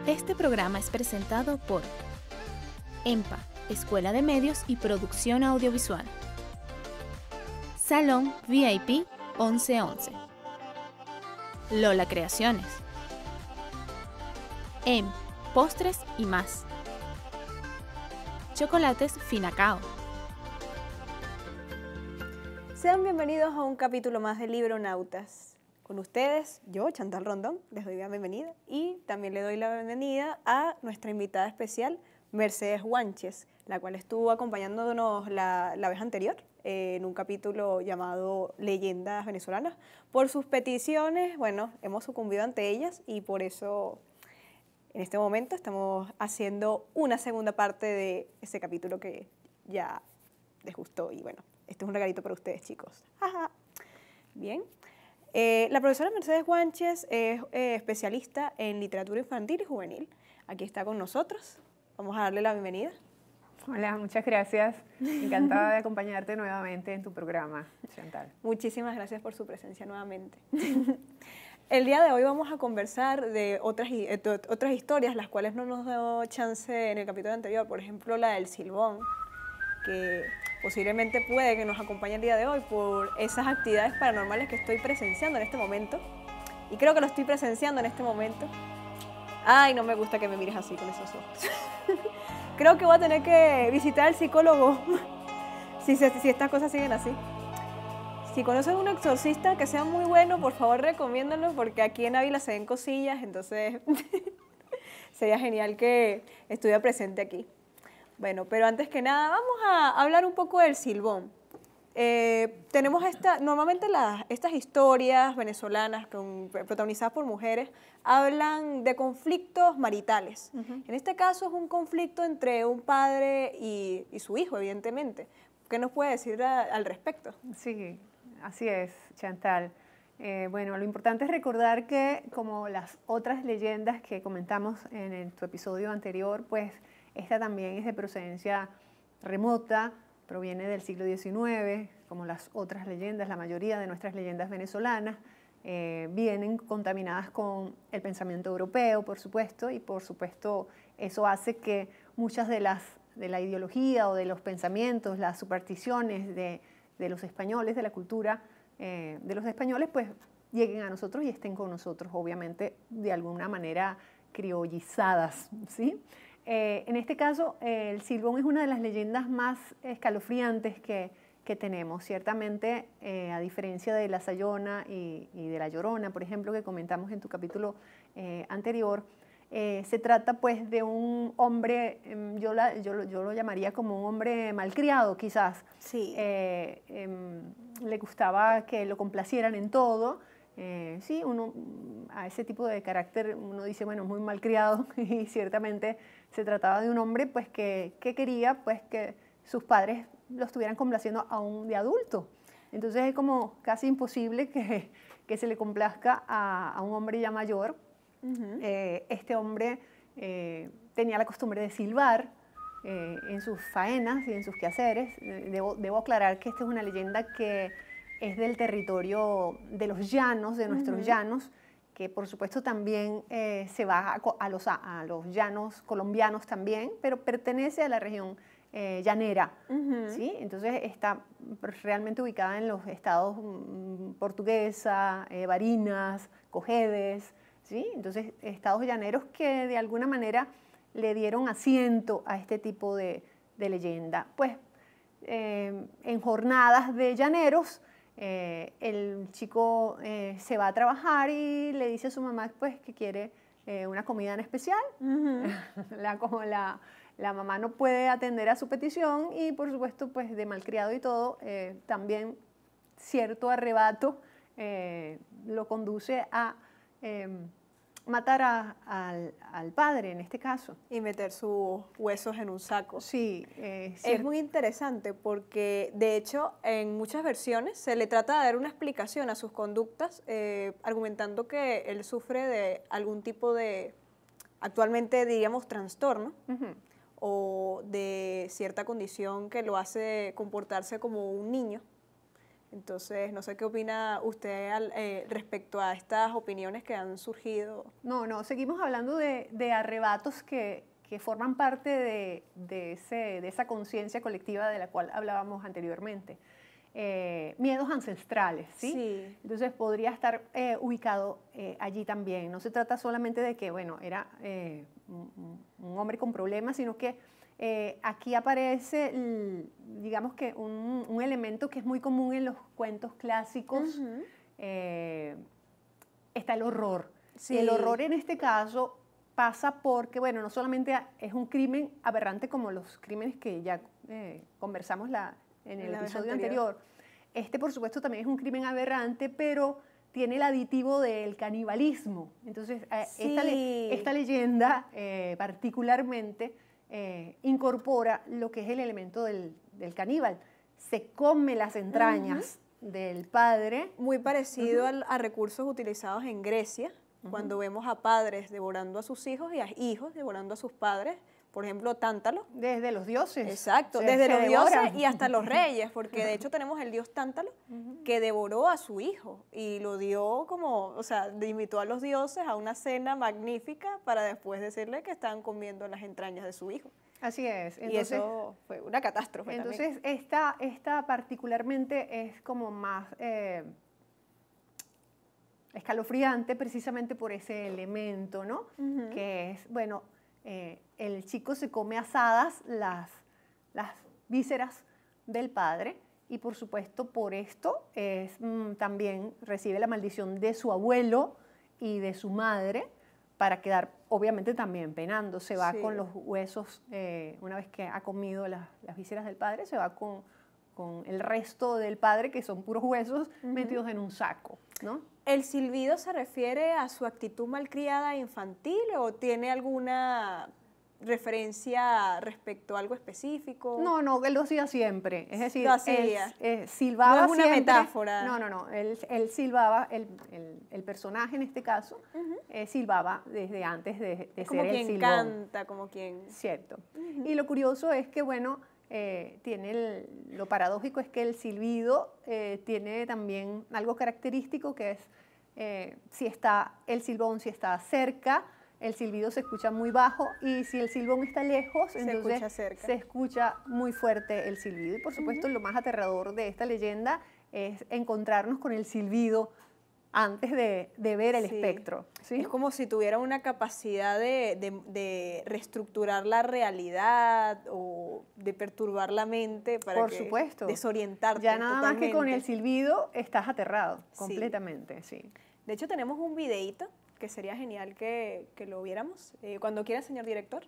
Este programa es presentado por EMPA, Escuela de Medios y Producción Audiovisual. Salón VIP 1111. Lola Creaciones. Postres y más. Chocolates Finacao. Sean bienvenidos a un capítulo más de Libronautas. Con ustedes, yo, Chantal Rondón, les doy la bienvenida y también le doy la bienvenida a nuestra invitada especial, Mercedes Guanches, la cual estuvo acompañándonos la vez anterior en un capítulo llamado Leyendas Venezolanas. Por sus peticiones, bueno, hemos sucumbido ante ellas y por eso en este momento estamos haciendo una segunda parte de ese capítulo que ya les gustó y bueno, este es un regalito para ustedes, chicos. Ajá. Bien. La profesora Mercedes Guanches es especialista en literatura infantil y juvenil. Aquí está con nosotros. Vamos a darle la bienvenida. Hola, muchas gracias. Encantada de acompañarte nuevamente en tu programa, Chantal. Muchísimas gracias por su presencia nuevamente. El día de hoy vamos a conversar de otras historias, las cuales no nos dio chance en el capítulo anterior. Por ejemplo, la del Silbón, que posiblemente puede que nos acompañe el día de hoy por esas actividades paranormales que estoy presenciando en este momento. Y creo que lo estoy presenciando en este momento. Ay, no me gusta que me mires así con esos ojos. Creo que voy a tener que visitar al psicólogo si estas cosas siguen así. Si conocen un exorcista que sea muy bueno, por favor recomiéndanlo, porque aquí en Ávila se ven cosillas, entonces sería genial que estuviera presente aquí. Bueno, pero antes que nada, vamos a hablar un poco del Silbón. Tenemos normalmente estas historias venezolanas protagonizadas por mujeres hablan de conflictos maritales. En este caso es un conflicto entre un padre y su hijo, evidentemente. ¿Qué nos puede decir al respecto? Sí, así es, Chantal. Bueno, lo importante es recordar que, como las otras leyendas que comentamos en tu episodio anterior, pues esta también es de procedencia remota, proviene del siglo XIX, como las otras leyendas, la mayoría de nuestras leyendas venezolanas vienen contaminadas con el pensamiento europeo, por supuesto, y por supuesto eso hace que muchas de la ideología o de los pensamientos, las supersticiones de los españoles, de la cultura de los españoles, pues lleguen a nosotros y estén con nosotros, obviamente, de alguna manera criollizadas, ¿sí? En este caso, el Silbón es una de las leyendas más escalofriantes que tenemos. Ciertamente, a diferencia de la Sayona y de la Llorona, por ejemplo, que comentamos en tu capítulo anterior, se trata pues de un hombre, yo lo llamaría como un hombre malcriado quizás. Sí. Le gustaba que lo complacieran en todo. Sí, a ese tipo de carácter uno dice, bueno, muy malcriado, y ciertamente se trataba de un hombre pues que quería pues que sus padres lo estuvieran complaciendo aún de adulto. Entonces es como casi imposible que se le complazca a un hombre ya mayor. Este hombre tenía la costumbre de silbar en sus faenas y en sus quehaceres. Debo aclarar que esta es una leyenda que es del territorio de los llanos, de nuestros llanos, que por supuesto también se va a los llanos colombianos también, pero pertenece a la región llanera, ¿sí? Entonces está realmente ubicada en los estados Portuguesa, Barinas, Cojedes, ¿sí? Entonces estados llaneros que de alguna manera le dieron asiento a este tipo de leyenda. Pues en jornadas de llaneros, el chico se va a trabajar y le dice a su mamá pues, que quiere una comida en especial. La mamá no puede atender a su petición y por supuesto pues de malcriado y todo, también cierto arrebato lo conduce a matar al padre en este caso. Y meter sus huesos en un saco. Sí. Es muy interesante porque, de hecho, en muchas versiones se le trata de dar una explicación a sus conductas, argumentando que él sufre de algún tipo de, actualmente diríamos, trastorno, o de cierta condición que lo hace comportarse como un niño. Entonces, no sé qué opina usted respecto a estas opiniones que han surgido. No, seguimos hablando de arrebatos que forman parte de esa conciencia colectiva de la cual hablábamos anteriormente. Miedos ancestrales, ¿sí? Sí. Entonces podría estar ubicado allí también. No se trata solamente de que, bueno, era un hombre con problemas, sino que aquí aparece, digamos que un elemento que es muy común en los cuentos clásicos. Está el horror. Sí. El horror en este caso pasa porque, bueno, no solamente es un crimen aberrante como los crímenes que ya conversamos en el episodio anterior. Este, por supuesto, también es un crimen aberrante, pero tiene el aditivo del canibalismo. Entonces, sí. esta leyenda particularmente incorpora lo que es el elemento del caníbal. Se come las entrañas del padre. Muy parecido a recursos utilizados en Grecia, cuando vemos a padres devorando a sus hijos y a hijos devorando a sus padres. Por ejemplo, Tántalo. Desde los dioses. Exacto, desde los dioses y hasta los reyes, porque de hecho tenemos el dios Tántalo que devoró a su hijo y lo dio como, o sea, invitó a los dioses a una cena magnífica para después decirle que estaban comiendo las entrañas de su hijo. Así es. Entonces, y eso fue una catástrofe. Entonces, esta particularmente es como más escalofriante precisamente por ese elemento, ¿no? Que es, bueno, el chico se come asadas las vísceras del padre y por supuesto por esto también recibe la maldición de su abuelo y de su madre para quedar obviamente también penando. Se va con los huesos, una vez que ha comido las vísceras del padre, se va con el resto del padre, que son puros huesos, metidos en un saco, ¿no? ¿El silbido se refiere a su actitud malcriada infantil o tiene alguna referencia respecto a algo específico? No, él lo hacía siempre. Es decir, él silbaba no es una siempre. metáfora. No. Él silbaba, el personaje en este caso, silbaba desde antes de ser el silbón. Como quien canta, como quien... Cierto. Y lo curioso es que, bueno, lo paradójico es que el silbido tiene también algo característico que es si está el silbón, si está cerca, el silbido se escucha muy bajo y si el silbón está lejos, entonces se escucha muy fuerte el silbido. Y por supuesto lo más aterrador de esta leyenda es encontrarnos con el silbido antes de ver el espectro. ¿Sí? Es como si tuviera una capacidad de reestructurar la realidad o de perturbar la mente para desorientarte. Ya nada más que con el silbido estás aterrado completamente. Sí. De hecho, tenemos un videíto que sería genial que lo viéramos. Cuando quiera, señor director.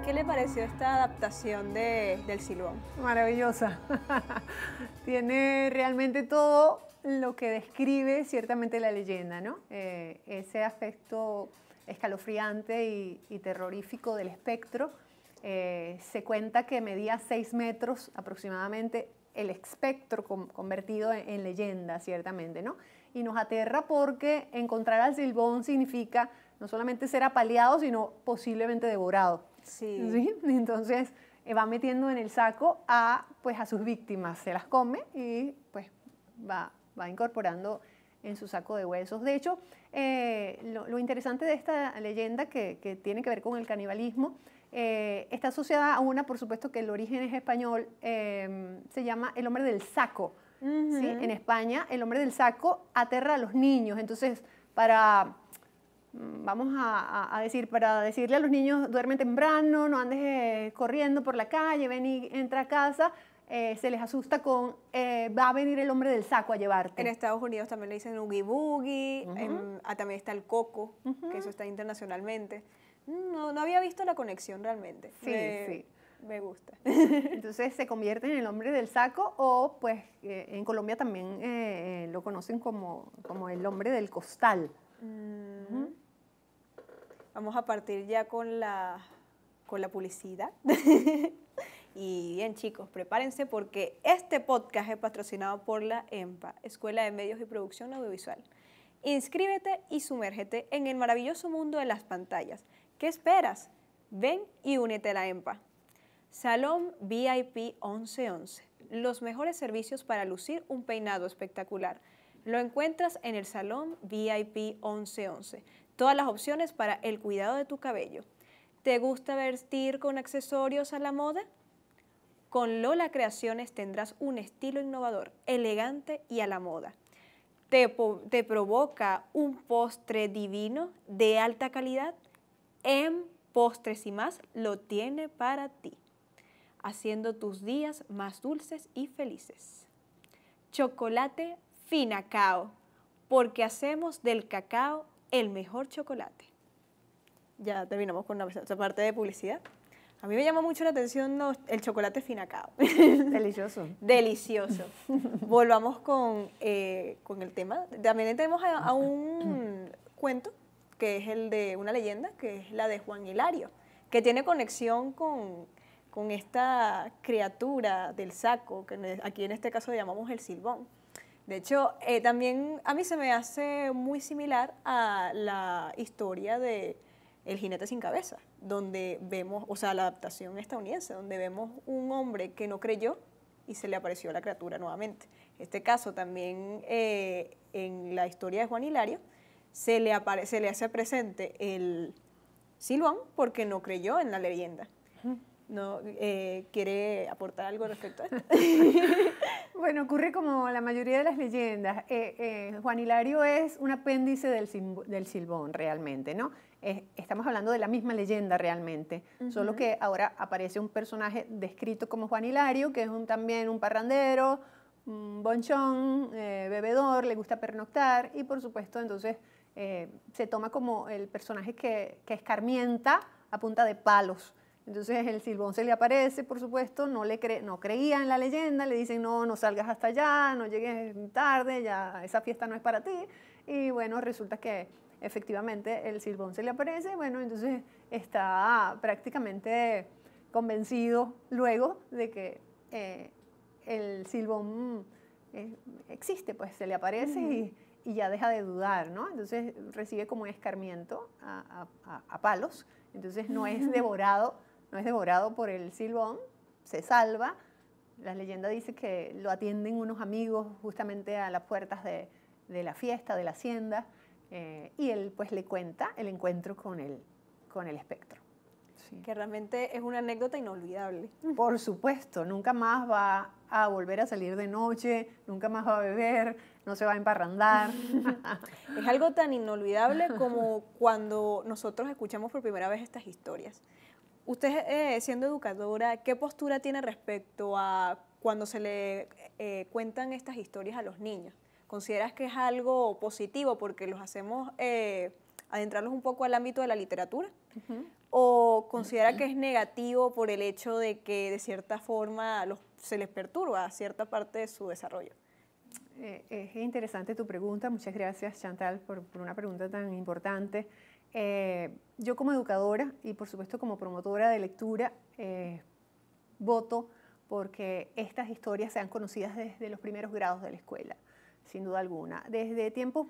¿Qué le pareció esta adaptación del Silbón? Maravillosa. Tiene realmente todo lo que describe ciertamente la leyenda, ¿no? Ese aspecto escalofriante y terrorífico del espectro. Se cuenta que medía 6 metros aproximadamente el espectro convertido en leyenda, ciertamente, ¿no? Y nos aterra porque encontrar al Silbón significa no solamente ser apaleado, sino posiblemente devorado. Sí. ¿Sí? Entonces va metiendo en el saco pues, a sus víctimas, se las come y pues va incorporando en su saco de huesos. De hecho, lo interesante de esta leyenda que tiene que ver con el canibalismo está asociada a una, por supuesto que el origen es español, se llama el hombre del saco. ¿Sí? En España el hombre del saco aterra a los niños, entonces vamos a decir, para decirle a los niños duerme temprano, no andes corriendo por la calle, ven y entra a casa, se les asusta con va a venir el hombre del saco a llevarte. En Estados Unidos también le dicen Oogie Boogie, también está el coco, que eso está internacionalmente. No había visto la conexión realmente. Sí. Me gusta. Entonces se convierte en el hombre del saco o pues en Colombia también lo conocen como el hombre del costal. Vamos a partir ya con la publicidad. Y bien, chicos, prepárense porque este podcast es patrocinado por la EMPA, Escuela de Medios y Producción Audiovisual. Inscríbete y sumérgete en el maravilloso mundo de las pantallas. ¿Qué esperas? Ven y únete a la EMPA. Salón VIP 1111. Los mejores servicios para lucir un peinado espectacular. Lo encuentras en el Salón VIP 1111. Todas las opciones para el cuidado de tu cabello. ¿Te gusta vestir con accesorios a la moda? Con Lola Creaciones tendrás un estilo innovador, elegante y a la moda. ¿Te provoca un postre divino de alta calidad? En Postres y Más lo tiene para ti, haciendo tus días más dulces y felices. Chocolate Finacao, porque hacemos del cacao el mejor chocolate. Ya terminamos con esa parte de publicidad. A mí me llama mucho la atención el chocolate Finacao. Delicioso. Delicioso. Volvamos con el tema. También tenemos a un cuento, que es el de una leyenda, que es la de Juan Hilario, que tiene conexión con esta criatura del saco, que aquí en este caso llamamos el Silbón. De hecho, también a mí se me hace muy similar a la historia de El jinete sin cabeza, donde vemos, o sea, la adaptación estadounidense, donde vemos un hombre que no creyó y se le apareció la criatura nuevamente. En este caso también en la historia de Juan Hilario se le hace presente el Silbón porque no creyó en la leyenda. No, ¿quiere aportar algo respecto a esto? Bueno, ocurre como la mayoría de las leyendas. Juan Hilario es un apéndice del Silbón realmente, ¿no? Estamos hablando de la misma leyenda realmente, solo que ahora aparece un personaje descrito como Juan Hilario, que es también un parrandero, un bonchón, bebedor, le gusta pernoctar y por supuesto entonces se toma como el personaje que escarmienta a punta de palos. Entonces el Silbón se le aparece, por supuesto, no creía en la leyenda, le dicen no salgas hasta allá, no llegues tarde, ya esa fiesta no es para ti. Y bueno, resulta que efectivamente el Silbón se le aparece, bueno, entonces está prácticamente convencido luego de que el Silbón existe, pues se le aparece y ya deja de dudar, ¿no? Entonces recibe como un escarmiento a palos, entonces no es devorado por el Silbón, se salva. La leyenda dice que lo atienden unos amigos justamente a las puertas de la fiesta, de la hacienda, y él pues le cuenta el encuentro con el espectro. Sí. Que realmente es una anécdota inolvidable. Por supuesto, nunca más va a volver a salir de noche, nunca más va a beber, no se va a emparrandar. Es algo tan inolvidable como cuando nosotros escuchamos por primera vez estas historias. Usted, siendo educadora, ¿qué postura tiene respecto a cuando se le cuentan estas historias a los niños? ¿Consideras que es algo positivo porque los hacemos adentrarlos un poco al ámbito de la literatura? ¿O considera que es negativo por el hecho de que de cierta forma se les perturba cierta parte de su desarrollo? Es interesante tu pregunta. Muchas gracias, Chantal, por una pregunta tan importante. Yo como educadora y por supuesto como promotora de lectura, voto porque estas historias sean conocidas desde los primeros grados de la escuela, sin duda alguna. Desde tiempos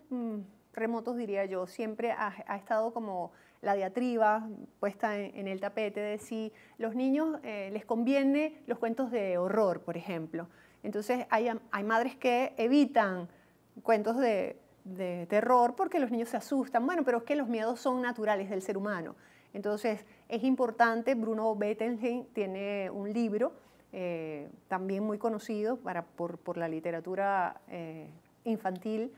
remotos, diría yo, siempre ha estado como la diatriba puesta en el tapete de si los niños les conviene los cuentos de horror, por ejemplo. Entonces hay madres que evitan cuentos de terror porque los niños se asustan. Bueno, pero es que los miedos son naturales del ser humano. Entonces es importante, Bruno Bettelheim tiene un libro también muy conocido por la literatura infantil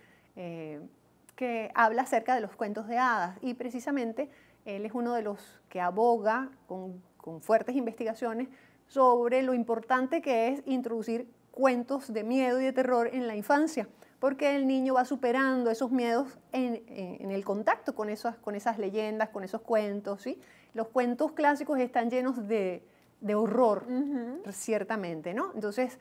que habla acerca de los cuentos de hadas, y precisamente él es uno de los que aboga con fuertes investigaciones sobre lo importante que es introducir cuentos de miedo y de terror en la infancia, porque el niño va superando esos miedos en el contacto con esas leyendas, con esos cuentos, ¿sí? Los cuentos clásicos están llenos de horror, ciertamente, ¿no? Entonces,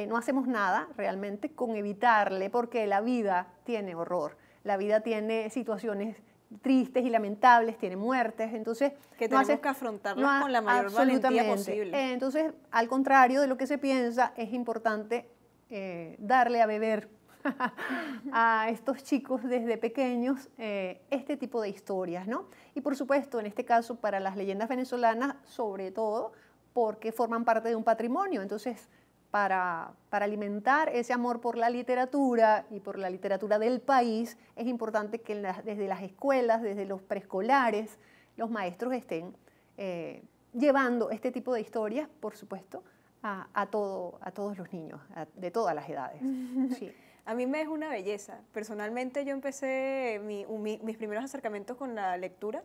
no hacemos nada realmente con evitarle, porque la vida tiene horror, la vida tiene situaciones tristes y lamentables, tiene muertes, entonces... Que tenemos que afrontarlas con la mayor valentía posible. Entonces, al contrario de lo que se piensa, es importante darle a beber a estos chicos desde pequeños este tipo de historias, ¿no? Y por supuesto, en este caso, para las leyendas venezolanas, sobre todo, porque forman parte de un patrimonio. Entonces, para alimentar ese amor por la literatura y por la literatura del país, es importante que desde las escuelas, desde los preescolares, los maestros estén llevando este tipo de historias, por supuesto, a todos los niños, de todas las edades. Sí. A mí me es una belleza. Personalmente yo empecé mis primeros acercamientos con la lectura.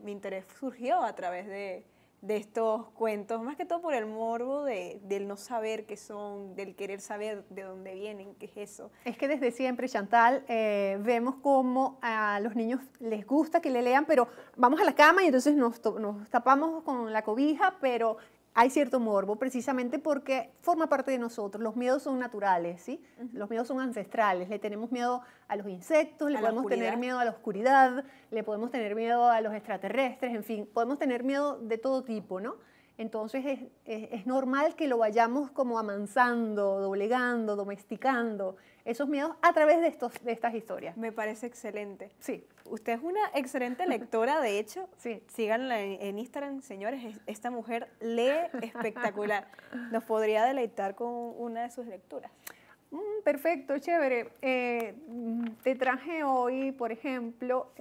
Mi interés surgió a través de estos cuentos, más que todo por el morbo del no saber qué son, del querer saber de dónde vienen, qué es eso. Es que desde siempre, Chantal, vemos cómo a los niños les gusta que le lean, pero vamos a la cama y entonces nos tapamos con la cobija, pero hay cierto morbo precisamente porque forma parte de nosotros. Los miedos son naturales, ¿sí? Los miedos son ancestrales. Le tenemos miedo a los insectos, le podemos tener miedo a la oscuridad, le podemos tener miedo a los extraterrestres, en fin, podemos tener miedo de todo tipo, ¿no? Entonces es normal que lo vayamos como amansando, doblegando, domesticando esos miedos a través de estas historias. Me parece excelente. Sí. Usted es una excelente lectora, de hecho. Sí. Síganla en Instagram, señores. Esta mujer lee espectacular. ¿Nos podría deleitar con una de sus lecturas? Perfecto, chévere. Te traje hoy, por ejemplo,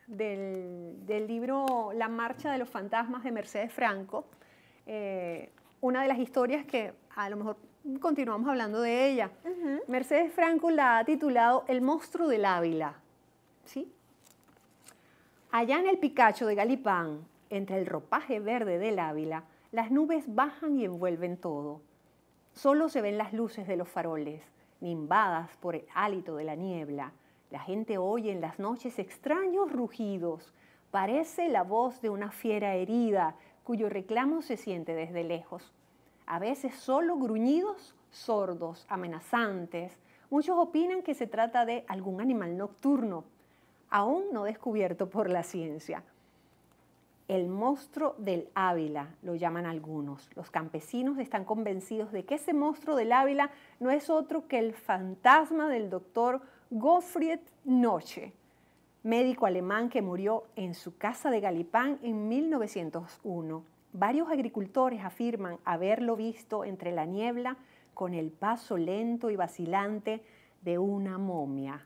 del libro La marcha de los fantasmas de Mercedes Franco, una de las historias que a lo mejor continuamos hablando de ella. Mercedes Franco la ha titulado El monstruo del Ávila. ¿Sí? Allá en el Picacho de Galipán, entre el ropaje verde del Ávila, las nubes bajan y envuelven todo. Solo se ven las luces de los faroles, nimbadas por el hálito de la niebla. La gente oye en las noches extraños rugidos. Parece la voz de una fiera herida, cuyo reclamo se siente desde lejos. A veces solo gruñidos sordos, amenazantes. Muchos opinan que se trata de algún animal nocturno, aún no descubierto por la ciencia. El monstruo del Ávila, lo llaman algunos. Los campesinos están convencidos de que ese monstruo del Ávila no es otro que el fantasma del doctor Gottfried Noche, médico alemán que murió en su casa de Galipán en 1901. Varios agricultores afirman haberlo visto entre la niebla con el paso lento y vacilante de una momia.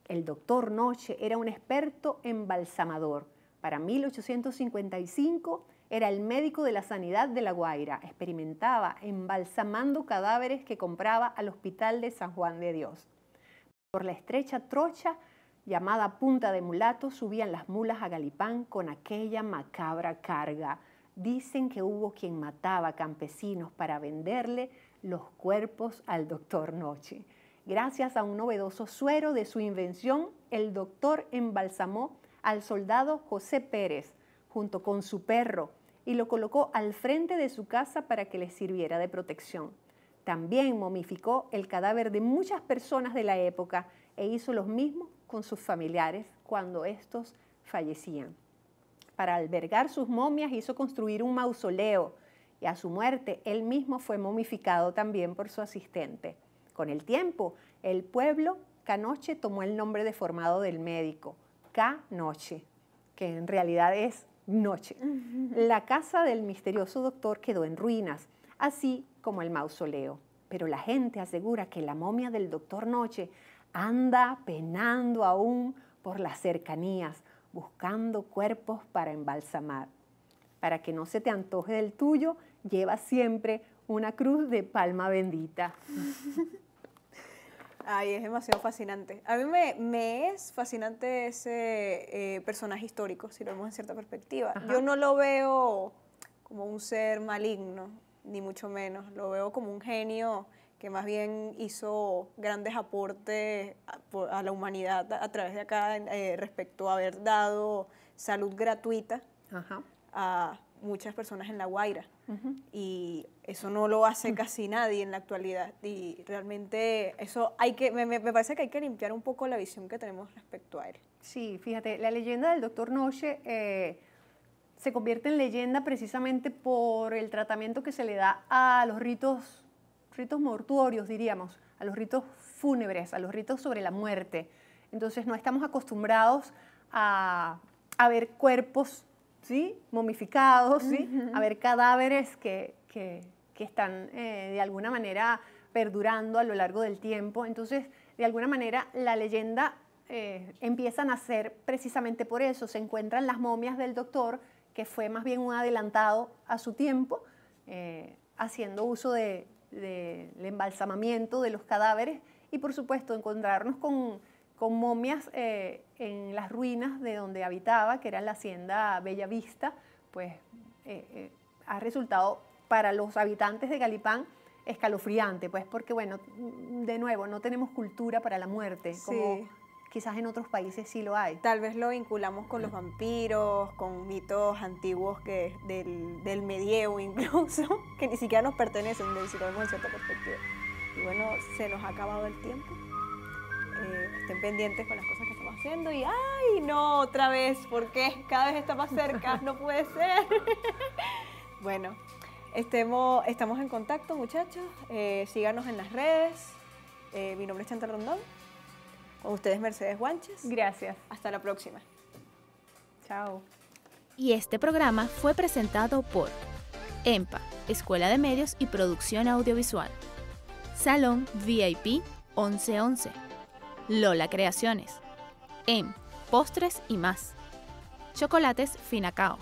El doctor Noche era un experto embalsamador. Para 1855 era el médico de la sanidad de La Guaira. Experimentaba embalsamando cadáveres que compraba al Hospital de San Juan de Dios. Por la estrecha trocha llamada Punta de Mulato subían las mulas a Galipán con aquella macabra carga. Dicen que hubo quien mataba campesinos para venderle los cuerpos al doctor Noche. Gracias a un novedoso suero de su invención, el doctor embalsamó al soldado José Pérez junto con su perro y lo colocó al frente de su casa para que le sirviera de protección. También momificó el cadáver de muchas personas de la época e hizo lo mismo con sus familiares cuando estos fallecían. Para albergar sus momias hizo construir un mausoleo y a su muerte él mismo fue momificado también por su asistente. Con el tiempo, el pueblo Canoche tomó el nombre deformado del médico, Canoche, que en realidad es noche. La casa del misterioso doctor quedó en ruinas, así como el mausoleo. Pero la gente asegura que la momia del doctor Noche anda penando aún por las cercanías, buscando cuerpos para embalsamar. Para que no se te antoje del tuyo, lleva siempre una cruz de palma bendita. Ay, es demasiado fascinante. A mí me es fascinante ese personaje histórico, si lo vemos en cierta perspectiva. Ajá. Yo no lo veo como un ser maligno, ni mucho menos. Lo veo como un genio que más bien hizo grandes aportes a la humanidad a través de acá respecto a haber dado salud gratuita Ajá. a muchas personas en La Guaira. Uh-huh. Y eso no lo hace casi nadie en la actualidad. Y realmente eso me parece que hay que limpiar un poco la visión que tenemos respecto a él. Sí, fíjate, la leyenda del doctor Noche se convierte en leyenda precisamente por el tratamiento que se le da a los ritos mortuorios, diríamos, a los ritos fúnebres, a los ritos sobre la muerte. Entonces no estamos acostumbrados a ver cuerpos, ¿sí?, momificados, ¿sí?, a ver cadáveres que están de alguna manera perdurando a lo largo del tiempo. Entonces, de alguna manera, la leyenda empieza a nacer precisamente por eso. Se encuentran las momias del doctor, que fue más bien un adelantado a su tiempo, haciendo uso del embalsamamiento de los cadáveres y, por supuesto, encontrarnos con momias en las ruinas de donde habitaba, que era la hacienda Bella Vista, pues ha resultado para los habitantes de Galipán escalofriante, pues porque, bueno, de nuevo, no tenemos cultura para la muerte, como Sí. quizás en otros países sí lo hay. Tal vez lo vinculamos con los vampiros, con mitos antiguos del medievo incluso, que ni siquiera nos pertenecen, si lo vemos en cierta perspectiva. Y bueno, se nos ha acabado el tiempo. Estén pendientes con las cosas que estamos haciendo y ¡ay, no! Otra vez, ¿por qué? Cada vez está más cerca, no puede ser. Bueno, estamos en contacto, muchachos. Síganos en las redes. Mi nombre es Chantal Rondón. Con ustedes, Mercedes Guanches. Gracias. Hasta la próxima. Chao. Y este programa fue presentado por EMPA, Escuela de Medios y Producción Audiovisual. Salón VIP 1111. Lola Creaciones. Postres y más. Chocolates Finacao.